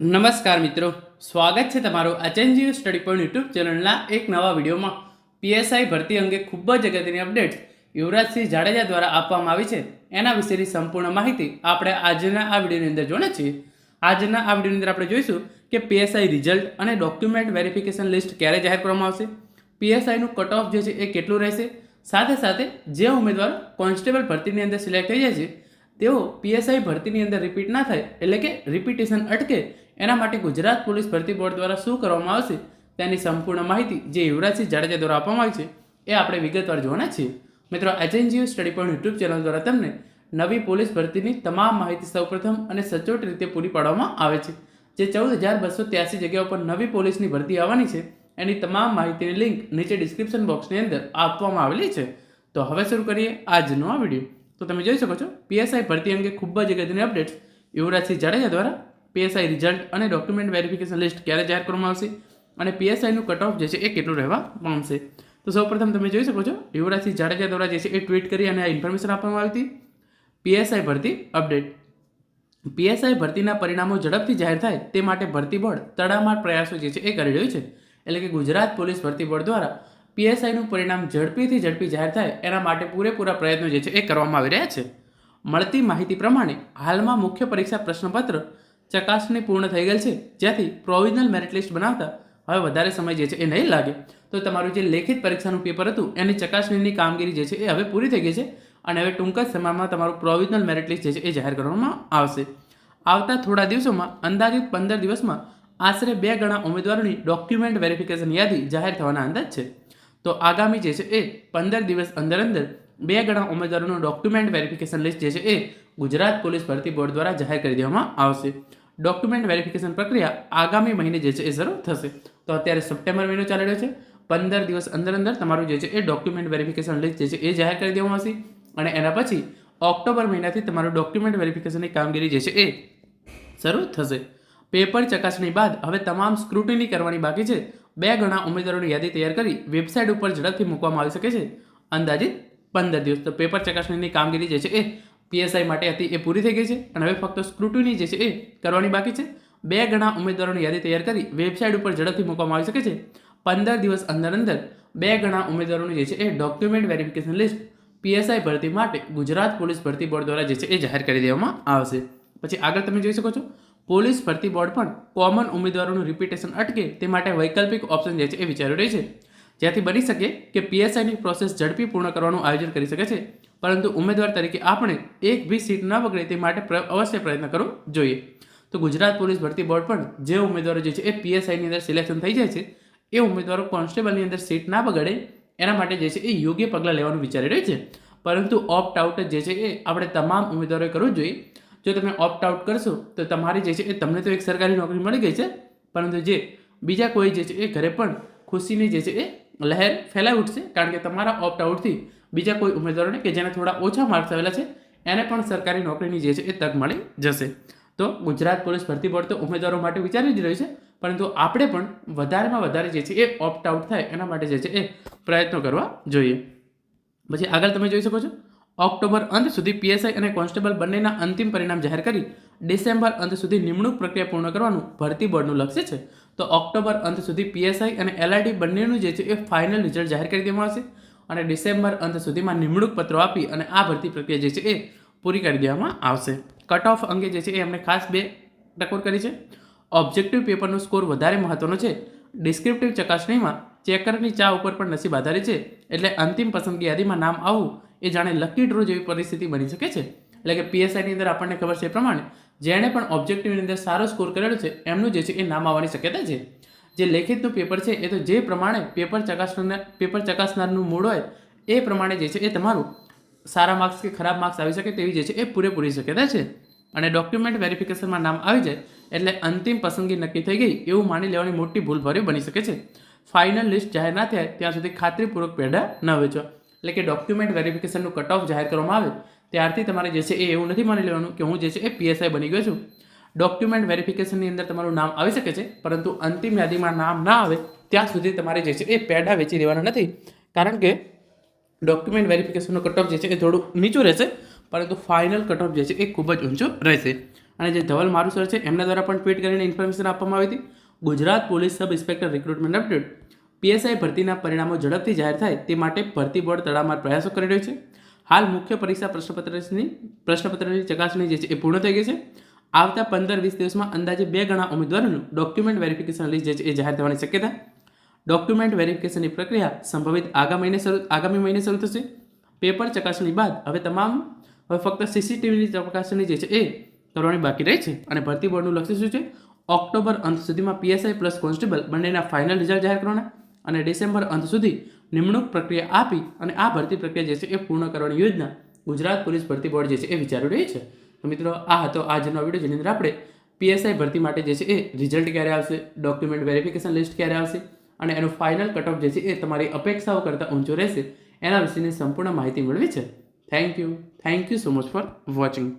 નમસ્કાર મિત્રો, સ્વાગત છે તમારું એચએનજીયુ સ્ટડી પોઈન્ટ યુટ્યુબ ચેનલના એક નવા વિડીયોમાં. પીએસઆઈ ભરતી અંગે ખૂબ જ અગત્યની અપડેટ્સ યુવરાજસિંહ જાડેજા દ્વારા આપવામાં આવી છે. એના વિશેની સંપૂર્ણ માહિતી આપણે આજના આ વિડીયોની અંદર જોવાના છીએ. આજના આ વિડીયોની અંદર આપણે જોઈશું કે પીએસઆઈ રિઝલ્ટ અને ડોક્યુમેન્ટ વેરિફિકેશન લિસ્ટ ક્યારે જાહેર કરવામાં આવશે, પીએસઆઈનું કટ ઓફ જે છે એ કેટલું રહેશે, સાથે સાથે જે ઉમેદવારો કોન્સ્ટેબલ ભરતીની અંદર સિલેક્ટ થઈ જાય છે તેઓ પીએસઆઈ ભરતીની અંદર રિપીટ ના થાય એટલે કે રિપીટેશન અટકે એના માટે ગુજરાત પોલીસ ભરતી બોર્ડ દ્વારા શું કરવામાં આવશે તેની સંપૂર્ણ માહિતી જે યુવરાજસિંહ જાડેજા દ્વારા આપવામાં આવી છે એ આપણે વિગતવાર જોવાના છીએ. મિત્રો, HNGU study point YouTube channel દ્વારા તમને નવી પોલીસ ભરતીની તમામ માહિતી સૌપ્રથમ અને સચોટ રીતે પૂરી પાડવામાં આવે છે. જે 14,283 જગ્યાઓ પર નવી પોલીસની ભરતી આવવાની છે એની તમામ માહિતીની લિંક નીચે ડિસ્ક્રિપ્શન બોક્સની અંદર આપવામાં આવેલી છે. તો હવે શરૂ કરીએ આજનો આ વિડીયો. તો તમે જોઈ શકો છો પીએસઆઈ ભરતી અંગે ખૂબ જ અગત્યની અપડેટ્સ યુવરાજસિંહ જાડેજા દ્વારા પીએસઆઈ રિઝલ્ટ અને ડોક્યુમેન્ટ વેરિફિકેશન લિસ્ટ ક્યારે જાહેર કરવામાં આવશે અને પીએસઆઈનું કટ ઓફ જે છે એ કેટલું રહેવા પામશે. તો સૌપ્રથમ તમે જોઈ શકો છો યુવરાજસિંહ જાડેજા દ્વારા જે છે એ ટ્વીટ કરી અને આ ઇન્ફોર્મેશન આપવામાં આવી હતી. પીએસઆઈ ભરતી અપડેટ. પીએસઆઈ ભરતીના પરિણામો ઝડપથી જાહેર થાય તે માટે ભરતી બોર્ડ તડામાર પ્રયાસો જે છે એ કરી રહ્યું છે. એટલે કે ગુજરાત પોલીસ ભરતી બોર્ડ દ્વારા પીએસઆઈનું પરિણામ ઝડપી જાહેર થાય એના માટે પૂરેપૂરા પ્રયત્નો જે છે એ કરવામાં આવી રહ્યા છે. મળતી માહિતી પ્રમાણે હાલમાં મુખ્ય પરીક્ષા પ્રશ્નપત્ર ચકાસણી પૂર્ણ થઈ ગયેલ છે, જ્યાંથી પ્રોવિઝનલ મેરિટ લિસ્ટ બનાવતા હવે વધારે સમય જે છે એ નહીં લાગે. તો તમારું જે લેખિત પરીક્ષાનું પેપર હતું એની ચકાસણીની કામગીરી જે છે એ હવે પૂરી થઈ ગઈ છે અને હવે ટૂંક જ સમયમાં તમારું પ્રોવિઝનલ મેરિટ લિસ્ટ જે છે એ જાહેર કરવામાં આવશે. આવતા થોડા દિવસોમાં અંદાજિત 15 દિવસમાં આશરે 2 ગણા ઉમેદવારોની ડોક્યુમેન્ટ વેરિફિકેશન યાદી જાહેર થવાના અંદાજ છે. તો આગામી જે છે એ 15 દિવસ અંદર 2 ગણા ઉમેદવારોનું ડોક્યુમેન્ટ વેરિફિકેશન લિસ્ટ જે છે એ ગુજરાત પોલીસ ભરતી બોર્ડ દ્વારા જાહેર કરી દેવામાં આવશે. ડોક્યુમેન્ટ વેરિફિકેશન પ્રક્રિયા આગામી મહિને જે છે એ શરૂ થશે. તો અત્યારે સપ્ટેમ્બર મહિનો ચાલી રહ્યો છે. 15 દિવસ અંદર તમારું જે છે એ ડોક્યુમેન્ટ વેરિફિકેશન લિસ્ટ જે છે એ જાહેર કરી દેવામાં આવશે અને એના પછી ઓક્ટોબર મહિનાથી તમારું ડોક્યુમેન્ટ વેરિફિકેશનની કામગીરી જે છે એ શરૂ થશે. પેપર ચકાસણી બાદ હવે તમામ સ્ક્રુટિની કરવાની બાકી છે. 2 ગણા ઉમેદવારોની યાદી તૈયાર કરી વેબસાઇટ ઉપર ઝડપથી મૂકવામાં આવી શકે છે. અંદાજિત 15 દિવસ. તો પેપર ચકાસણીની કામગીરી જે છે એ પીએસઆઈ માટે હતી એ પૂરી થઈ ગઈ છે અને હવે ફક્ત સ્ક્રુટિની જે છે એ કરવાની બાકી છે. 2 ગણા ઉમેદવારોની યાદી તૈયાર કરી વેબસાઇટ ઉપર ઝડપથી મૂકવામાં આવી શકે છે. 15 દિવસ અંદર 2 ગણા ઉમેદવારોની જે છે એ ડોક્યુમેન્ટ વેરિફિકેશન લિસ્ટ પીએસઆઈ ભરતી માટે ગુજરાત પોલીસ ભરતી બોર્ડ દ્વારા જે છે એ જાહેર કરી દેવામાં આવશે. પછી આગળ તમે જોઈ શકો છો પોલીસ ભરતી બોર્ડ પણ કોમન ઉમેદવારોનું રિપીટેશન અટકે તે માટે વૈકલ્પિક ઓપ્શન જે છે એ વિચારી રહી છે, જ્યાંથી બની શકે કે પીએસઆઈની પ્રોસેસ ઝડપી પૂર્ણ કરવાનું આયોજન કરી શકે છે. પરંતુ ઉમેદવાર તરીકે આપણે એક બી સીટ ન બગડે તે માટે અવશ્ય પ્રયત્ન કરવો જોઈએ. તો ગુજરાત પોલીસ ભરતી બોર્ડ પણ જે ઉમેદવારો જે છે એ પીએસઆઈની અંદર સિલેક્શન થઈ જાય છે એ ઉમેદવારો કોન્સ્ટેબલની અંદર સીટ ના બગડે એના માટે જે છે એ યોગ્ય પગલાં લેવાનું વિચારી રહી છે. પરંતુ ઓપ્ટ આઉટ જે છે એ આપણે તમામ ઉમેદવારોએ કરવું જોઈએ. જો તમે ઓપ્ટ આઉટ કરશો તો તમારી જે છે એ તમને તો એક સરકારી નોકરી મળી ગઈ છે, પરંતુ જે બીજા કોઈ જે છે એ ઘરે પણ ખુશીની જે છે એ લહેર ફેલાઈ ઉઠશે, કારણ કે તમારા ઓપ્ટ આઉટથી બીજા કોઈ ઉમેદવારોને કે જેને થોડા ઓછા માર્ક્સ આવેલા છે એને પણ સરકારી નોકરીની જે છે એ તક મળી જશે. તો ગુજરાત પોલીસ ભરતી બોર્ડ તો ઉમેદવારો માટે વિચારી જ રહ્યું છે, પરંતુ આપણે પણ વધારેમાં વધારે જે છે એ ઓપ્ટ આઉટ થાય એના માટે જે છે એ પ્રયત્નો કરવા જોઈએ. પછી આગળ તમે જોઈ શકો છો ઓક્ટોબર અંત સુધી પીએસઆઈ અને કોન્સ્ટેબલ બંનેના અંતિમ પરિણામ જાહેર કરી ડિસેમ્બર અંત સુધી નિમણૂક પ્રક્રિયા પૂર્ણ કરવાનું ભરતી બોર્ડનું લક્ષ્ય છે. તો ઓક્ટોબર અંત સુધી પીએસઆઈ અને એલઆઈડી બંનેનું જે છે એ ફાઇનલ રિઝલ્ટ જાહેર કરી દેવામાં આવશે અને ડિસેમ્બર અંત સુધીમાં નિમણૂક પત્રો આપી અને આ ભરતી પ્રક્રિયા જે છે એ પૂરી કરી દેવામાં આવશે. કટ ઓફ અંગે જે છે એ એમણે ખાસ 2 ટકોર કરી છે. ઓબ્જેક્ટિવ પેપરનો સ્કોર વધારે મહત્વનો છે. ડિસ્ક્રિપ્ટિવ ચકાસણીમાં ચેકરની ચા ઉપર પણ નસીબ આધારિત છે, એટલે અંતિમ પસંદગી યાદીમાં નામ આવવું એ જાણે લકી ડ્રો જેવી પરિસ્થિતિ બની શકે છે. એટલે કે પીએસઆઈની અંદર આપણને ખબર છે એ પ્રમાણે જેણે પણ ઓબ્જેક્ટિવની અંદર સારો સ્કોર કરેલો છે એમનું જે છે એ નામ આવવાની શક્યતા છે. જે લેખિતનું પેપર છે એ તો જે પ્રમાણે પેપર ચકાસનારનું મૂડ હોય એ પ્રમાણે જે છે એ તમારું સારા માર્ક્સ કે ખરાબ માર્ક્સ આવી શકે તેવી જે છે એ પૂરેપૂરી શક્યતા છે. અને ડોક્યુમેન્ટ વેરિફિકેશનમાં નામ આવી જાય એટલે અંતિમ પસંદગી નક્કી થઈ ગઈ એવું માની લેવાની મોટી ભૂલભર્યું બની શકે છે. ફાઇનલ લિસ્ટ જાહેર ના થાય ત્યાં સુધી ખાતરીપૂર્વક પેડા ન વેચો. એટલે કે ડોક્યુમેન્ટ વેરિફિકેશનનું કટ ઓફ જાહેર કરવામાં આવે ત્યારથી તમારે જે છે એ એવું નથી માની લેવાનું કે હું જે છે એ પીએસઆઈ બની ગયો છું. ડોક્યુમેન્ટ વેરિફિકેશનની અંદર તમારું નામ આવી શકે છે, પરંતુ અંતિમ યાદીમાં નામ ના આવે ત્યાં સુધી તમારે જે છે એ પેડા વેચી દેવાના નથી, કારણ કે ડોક્યુમેન્ટ વેરિફિકેશનનો કટ ઓફ જે છે એ થોડું નીચું રહેશે, પરંતુ ફાઇનલ કટ ઓફ જે છે એ ખૂબ જ ઊંચો રહેશે. અને જે ધવલ મારુસર છે એમના દ્વારા પણ ટ્વીટ કરીને ઇન્ફોર્મેશન આપવામાં આવી હતી. Gujarat police sub inspector recruitment update. PSI ભરતીના પરિણામો ઝડપથી જાહેર થાય તે માટે ભરતી બોર્ડ તડામાર પ્રયાસો કરી રહ્યું છે. હાલ મુખ્ય પરીક્ષા પ્રશ્નપત્રની ચકાસણી જે છે એ પૂર્ણ થઈ ગઈ છે. આવતા 15-20 દિવસમાં અંદાજે 2 ગણા ઉમેદવારોનું ડોક્યુમેન્ટ વેરિફિકેશન લિસ્ટ જે છે એ જાહેર થવાની શક્યતા. ડોક્યુમેન્ટ વેરિફિકેશનની પ્રક્રિયા સંભવિત આગામી મહિને શરૂ થશે. પેપર ચકાસણી બાદ હવે ફક્ત સીસીટીવીની ચકાસણી જે છે એ કરવાની બાકી રહી છે. અને ભરતી બોર્ડનું લક્ષ્ય શું છે? ઓક્ટોબર અંત સુધીમાં પીએસઆઈ પ્લસ કોન્સ્ટેબલ બંનેના ફાઇનલ રિઝલ્ટ જાહેર કરવાના અને ડિસેમ્બર અંત સુધી નિમણૂક પ્રક્રિયા આપી અને આ ભરતી પ્રક્રિયા જે છે એ પૂર્ણ કરવાની યોજના ગુજરાત પોલીસ ભરતી બોર્ડ જે છે એ વિચારી રહી છે. તો મિત્રો, આ હતો આજનો વિડીયો જેની અંદર આપણે પીએસઆઈ ભરતી માટે જે છે એ રિઝલ્ટ ક્યારે આવશે, ડોક્યુમેન્ટ વેરિફિકેશન લિસ્ટ ક્યારે આવશે અને એનું ફાઇનલ કટ ઓફ જે છે એ તમારી અપેક્ષાઓ કરતાં ઊંચો રહેશે એના વિશેની સંપૂર્ણ માહિતી મેળવી છે. Thank you so much for watching.